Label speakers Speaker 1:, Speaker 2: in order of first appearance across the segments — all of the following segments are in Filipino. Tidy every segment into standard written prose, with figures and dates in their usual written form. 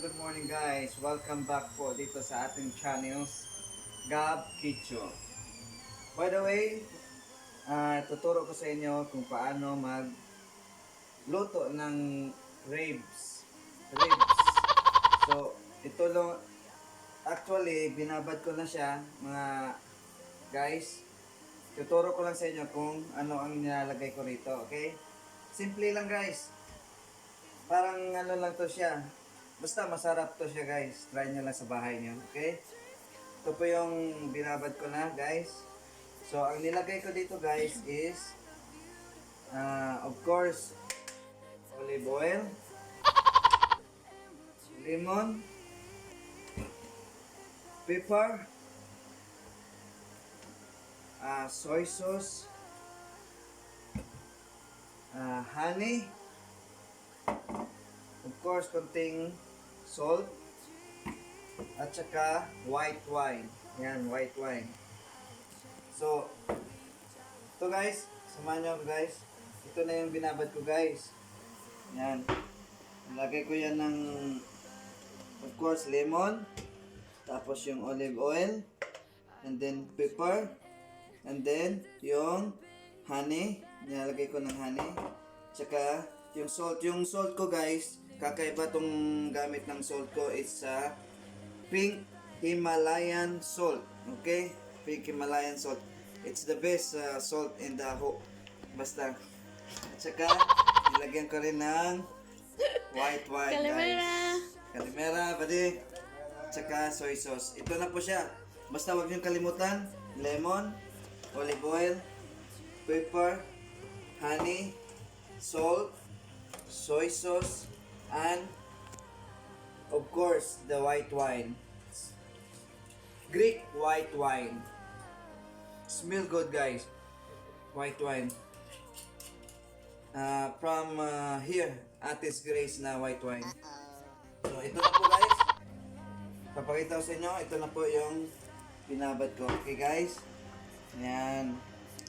Speaker 1: good morning guys. Welcome back po dito sa ating channels, Gab Kicho. By the way, tuturo ko sa inyo kung paano magluto ng ribs. Ribs. So, ito lang, actually, binabad ko na siya, mga guys. Tuturo ko lang sa inyo kung ano ang nilalagay ko rito, okay? Simple lang guys. Parang ano lang to siya. Basta masarap to siya guys. Try nyo lang sa bahay nyo. Okay? Ito po yung binabad ko na guys. So ang nilagay ko dito guys is of course olive oil, lemon, pepper, soy sauce, honey, of course konting salt, at saka white wine. Yan, white wine. So, ito guys, samahan nyo guys. Ito na yung binabad ko guys. Yan. Nilagay ko yan ng, of course, lemon. Tapos yung olive oil. And then pepper. And then yung honey. Nilalagay ko ng honey. Tsaka yung salt. Yung salt ko guys, kakaiba tong gamit ng salt ko is pink Himalayan salt. Okay? Pink Himalayan salt. It's the best salt in the whole. Basta. At saka, nilagyan ko rin ng white wine
Speaker 2: Calimera.
Speaker 1: guys. Calimera, pwede. At saka soy sauce. Ito na po siya. Basta huwag niyong kalimutan. Lemon, olive oil, pepper, honey, salt, soy sauce, and of course, the white wine. Greek white wine. Smell good guys. White wine. From here, Atis Grace na white wine. So, ito na po guys. Papakita ko sa inyo. Ito na po yung binabad ko. Okay guys? Ayan.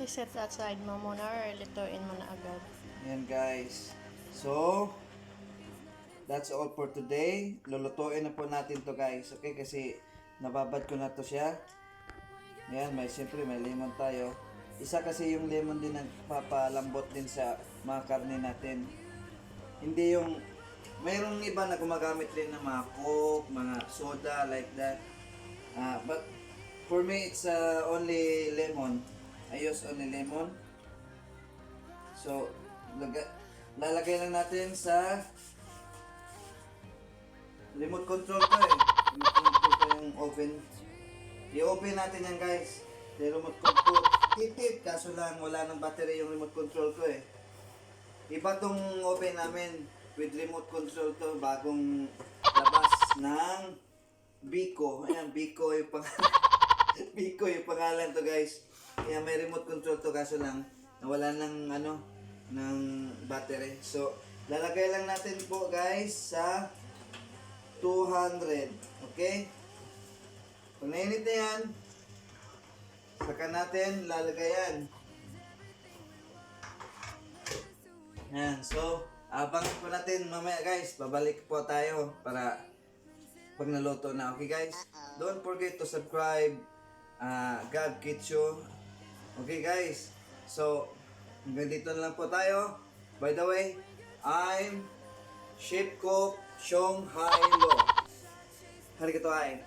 Speaker 2: I-set aside mo muna or lutuin mo na agad.
Speaker 1: Ayan guys. So, that's all for today. Lulutuin na po natin to guys. Okay? Kasi nababad ko na to siya. Ayan, siyempre may lemon tayo. Isa kasi yung lemon din nagpapalambot din sa mga karne natin. Hindi yung, mayroong iba na gumagamit din ng mga coke, mga soda like that. But for me, it's only lemon. I use only lemon. So, lalagay lang natin sa remote control ko eh. Remote control ko yung oven. I-open natin yan guys. Yung remote control. Tip-tip. Kaso lang wala ng battery yung remote control ko eh. Iba tong oven namin with remote control to. Bagong labas ng Biko. Ayan, Biko yung pangalan. Biko yung pangalan to guys. Kaya may remote control to. Kaso lang nawala ng ng battery. So, lalagay lang natin po guys sa 200. Okay? Pag nainit na yan, saka natin lalagayan. Yan. So, abangan po natin mamaya guys. Babalik po tayo para pag naluto na. Okay guys? Don't forget to subscribe Gab Kicho. Okay guys? So, hanggang dito na lang po tayo. By the way, I'm Chef Cook Chong Hai Lo. Arigato ay.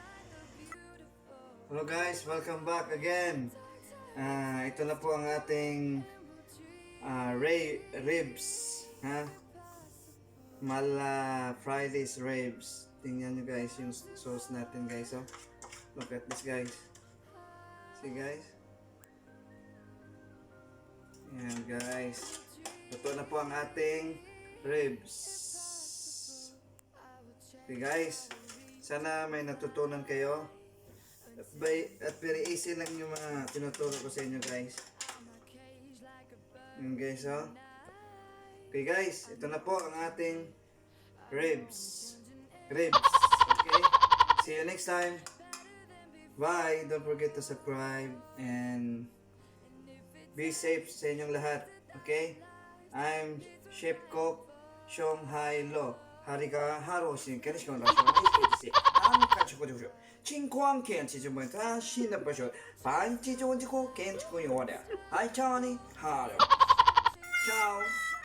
Speaker 1: Hello guys, welcome back again. Ito na po ang ating ribs, ha? Mala Friday's ribs. Tingnan nyo guys yung sauce natin guys, oh. Look at this guys. See guys? Ayan guys. Ito na po ang ating ribs. Okay guys, sana may natutunan kayo. At very easy lang yung mga tinuturo ko sa inyo guys. Yung guys, oh. Okay guys, ito na po ang ating ribs. Ribs. Okay? See you next time. Bye. Don't forget to subscribe and be safe sa inyong lahat. Okay? I'm Chef Cook Chong Hai Lo. 하리가 하루 오시니까 시간 나시면 해주세요. 한칸 치고 주죠. 친구한 캔 치즈면 다 신나 버셔. 반치 좋은 치고 캔 치고 요래. 아이차니 하루. 차오.